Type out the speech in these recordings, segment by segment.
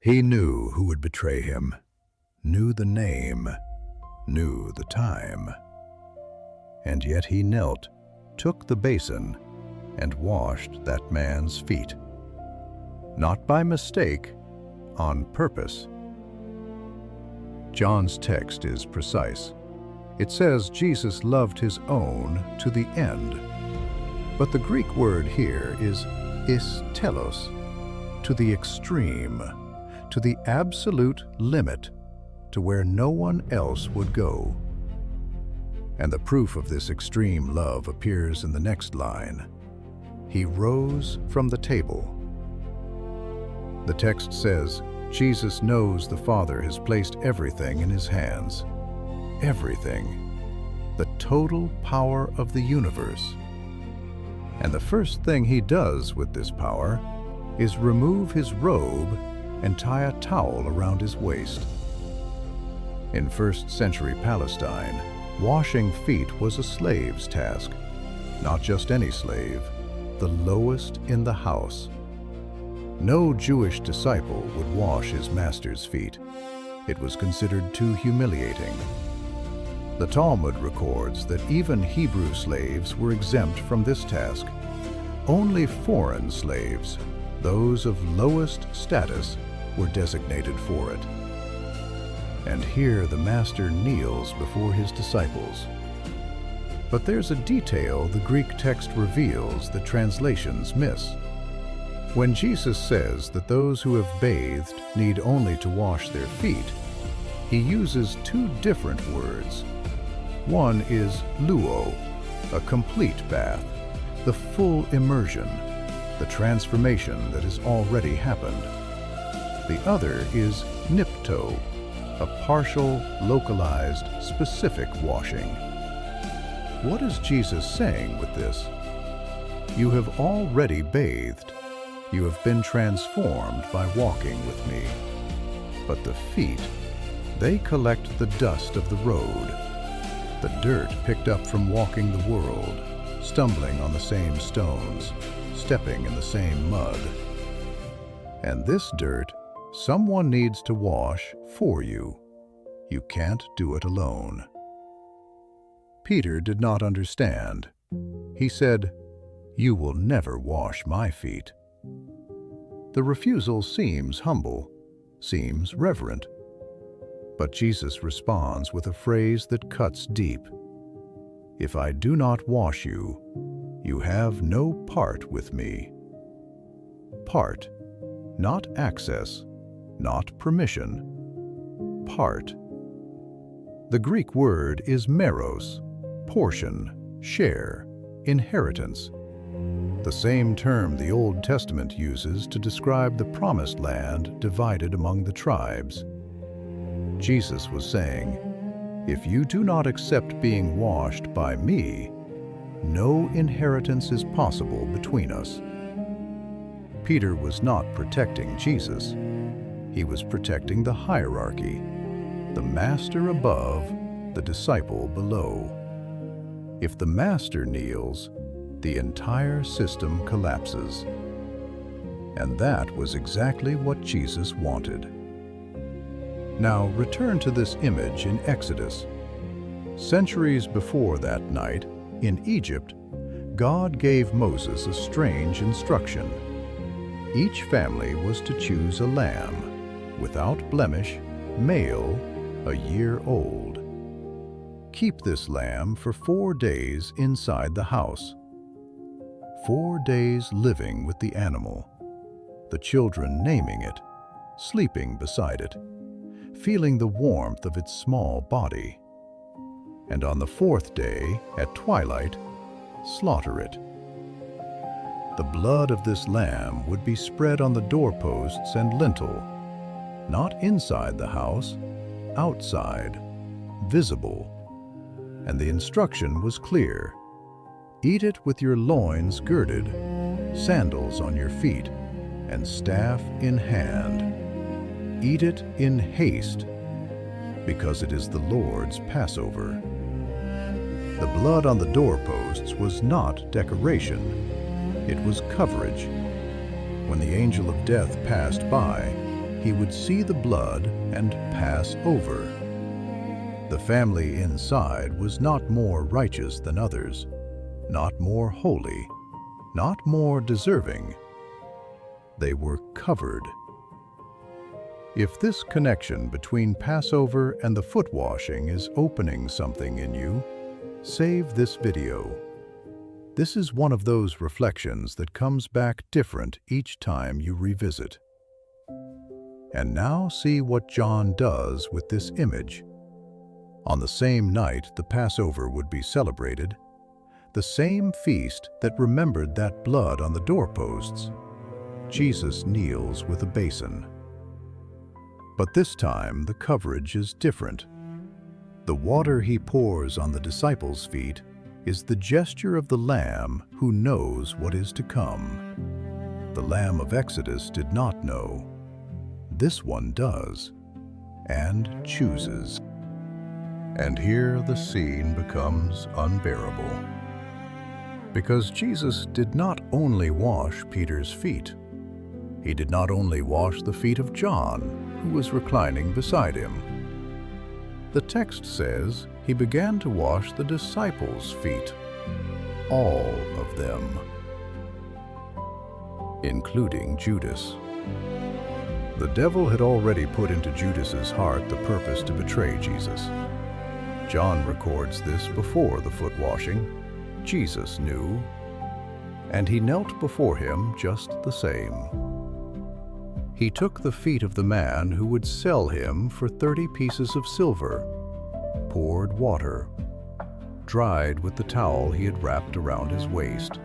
He knew who would betray him, knew the name, knew the time. And yet he knelt, took the basin, and washed that man's feet. Not by mistake, on purpose. John's text is precise. It says Jesus loved his own to the end. But the Greek word here is telos, to the extreme, to the absolute limit, to where no one else would go. And the proof of this extreme love appears in the next line. He rose from the table. The text says, Jesus knows the Father has placed everything in his hands. Everything. The total power of the universe. And the first thing he does with this power is remove his robe and tie a towel around his waist. In first-century Palestine, washing feet was a slave's task. Not just any slave, the lowest in the house. No Jewish disciple would wash his master's feet. It was considered too humiliating. The Talmud records that even Hebrew slaves were exempt from this task. Only foreign slaves, those of lowest status, were designated for it. And here the master kneels before his disciples. But there's a detail the Greek text reveals that translations miss. When Jesus says that those who have bathed need only to wash their feet, he uses two different words. One is Louo, a complete bath, the full immersion, the transformation that has already happened. The other is nipto, a partial, localized, specific washing. What is Jesus saying with this? You have already bathed. You have been transformed by walking with me. But the feet, they collect the dust of the road, the dirt picked up from walking the world, stumbling on the same stones, stepping in the same mud. And this dirt, someone needs to wash for you. You can't do it alone. Peter did not understand. He said, "You will never wash my feet." The refusal seems humble, seems reverent. But Jesus responds with a phrase that cuts deep. If I do not wash you, you have no part with me. Part, not access, not permission. Part. The Greek word is meros, portion, share, inheritance. The same term the Old Testament uses to describe the promised land divided among the tribes. Jesus was saying, if you do not accept being washed by me, no inheritance is possible between us. Peter was not protecting Jesus. He was protecting the hierarchy, the master above, the disciple below. If the master kneels, the entire system collapses. And that was exactly what Jesus wanted. Now return to this image in Exodus. Centuries before that night, in Egypt, God gave Moses a strange instruction. Each family was to choose a lamb, without blemish, male, a year old. Keep this lamb for 4 days inside the house. 4 days living with the animal, the children naming it, sleeping beside it, feeling the warmth of its small body. And on the 4th day, at twilight, slaughter it. The blood of this lamb would be spread on the doorposts and lintel, not inside the house, outside, visible. And the instruction was clear. Eat it with your loins girded, sandals on your feet, and staff in hand. Eat it in haste, because it is the Lord's Passover. The blood on the doorposts was not decoration, it was coverage. When the angel of death passed by, he would see the blood and pass over. The family inside was not more righteous than others, not more holy, not more deserving. They were covered. If this connection between Passover and the foot washing is opening something in you, save this video. This is one of those reflections that comes back different each time you revisit. And now see what John does with this image. On the same night the Passover would be celebrated, the same feast that remembered that blood on the doorposts, Jesus kneels with a basin. But this time the coverage is different. The water he pours on the disciples' feet is the gesture of the Lamb who knows what is to come. The Lamb of Exodus did not know. This one does, and chooses. And here the scene becomes unbearable. Because Jesus did not only wash Peter's feet, he did not only wash the feet of John, who was reclining beside him. The text says he began to wash the disciples' feet, all of them, including Judas. The devil had already put into Judas's heart the purpose to betray Jesus. John records this before the foot washing. Jesus knew, and he knelt before him just the same. He took the feet of the man who would sell him for 30 pieces of silver, poured water, dried with the towel he had wrapped around his waist.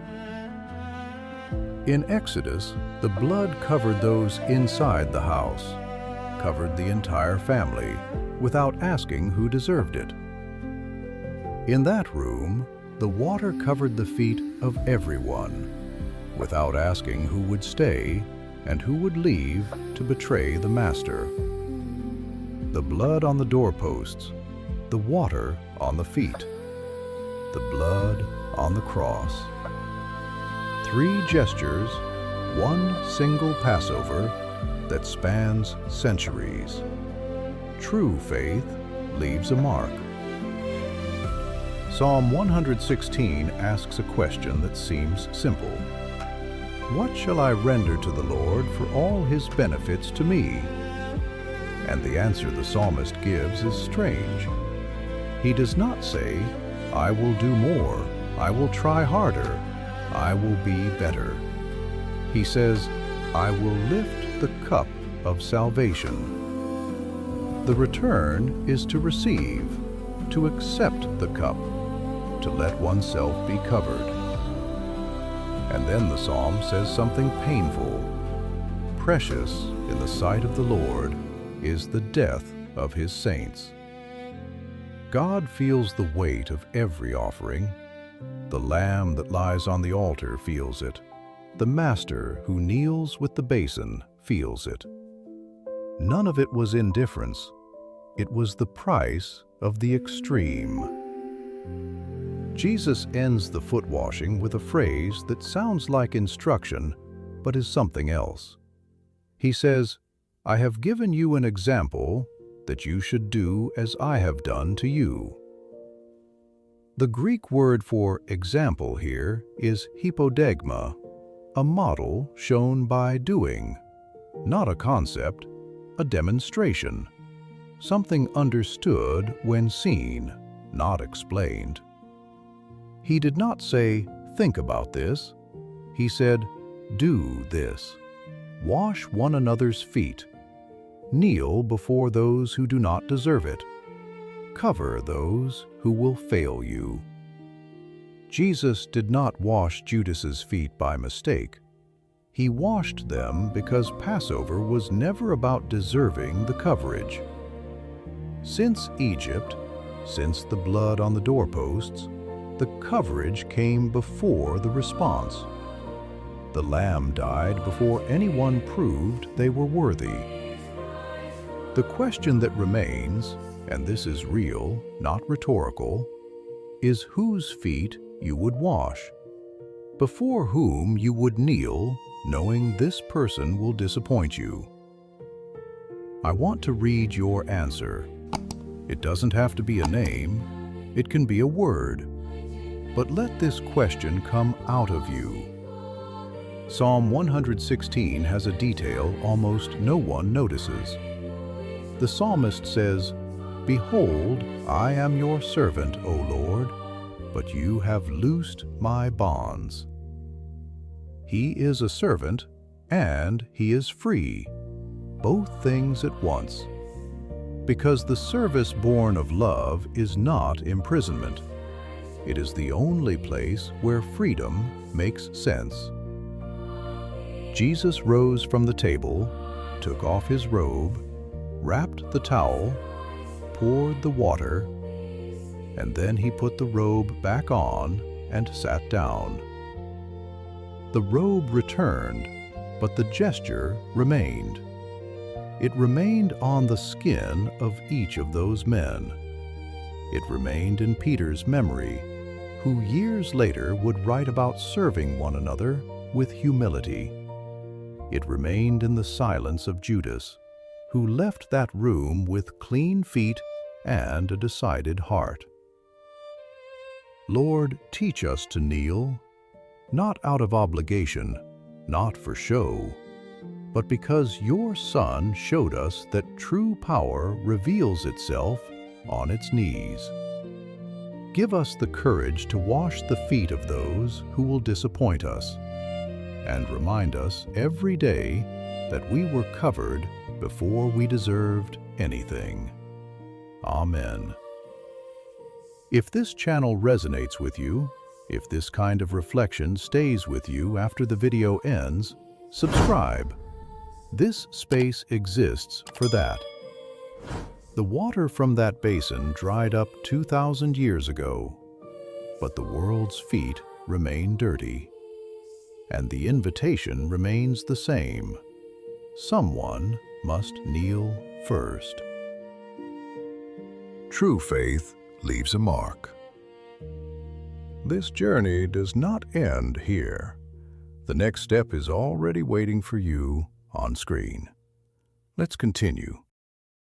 In Exodus, the blood covered those inside the house, covered the entire family, without asking who deserved it. In that room, the water covered the feet of everyone, without asking who would stay and who would leave to betray the master. The blood on the doorposts, the water on the feet, the blood on the cross. 3 gestures, one single Passover that spans centuries. True faith leaves a mark. Psalm 116 asks a question that seems simple. What shall I render to the Lord for all his benefits to me? And the answer the psalmist gives is strange. He does not say, I will do more, I will try harder, I will be better. He says, I will lift the cup of salvation. The return is to receive, to accept the cup, to let oneself be covered. And then the psalm says something painful. Precious in the sight of the Lord is the death of his saints. God feels the weight of every offering. The lamb that lies on the altar feels it. The master who kneels with the basin feels it. None of it was indifference. It was the price of the extreme. Jesus ends the foot washing with a phrase that sounds like instruction, but is something else. He says, I have given you an example that you should do as I have done to you. The Greek word for example here is hypodegma, a model shown by doing, not a concept, a demonstration, something understood when seen, not explained. He did not say, think about this. He said, do this. Wash one another's feet. Kneel before those who do not deserve it. Cover those who will fail you. Jesus did not wash Judas's feet by mistake. He washed them because Passover was never about deserving the coverage. Since Egypt, since the blood on the doorposts, the coverage came before the response. The lamb died before anyone proved they were worthy. The question that remains, and this is real, not rhetorical, is whose feet you would wash, before whom you would kneel, knowing this person will disappoint you. I want to read your answer. It doesn't have to be a name, it can be a word. But let this question come out of you. Psalm 116 has a detail almost no one notices. The psalmist says, "Behold, I am your servant, O Lord, but you have loosed my bonds." He is a servant and he is free, both things at once. Because the service born of love is not imprisonment. It is the only place where freedom makes sense. Jesus rose from the table, took off his robe, wrapped the towel, poured the water, and then he put the robe back on and sat down. The robe returned, but the gesture remained. It remained on the skin of each of those men. It remained in Peter's memory, who years later would write about serving one another with humility. It remained in the silence of Judas, who left that room with clean feet and a decided heart. Lord, teach us to kneel, not out of obligation, not for show, but because your Son showed us that true power reveals itself on its knees. Give us the courage to wash the feet of those who will disappoint us, and remind us every day that we were covered before we deserved anything. Amen. If this channel resonates with you, if this kind of reflection stays with you after the video ends, subscribe. This space exists for that. The water from that basin dried up 2,000 years ago, but the world's feet remain dirty. And the invitation remains the same. Someone must kneel first. True faith leaves a mark. This journey does not end here. The next step is already waiting for you on screen. Let's continue.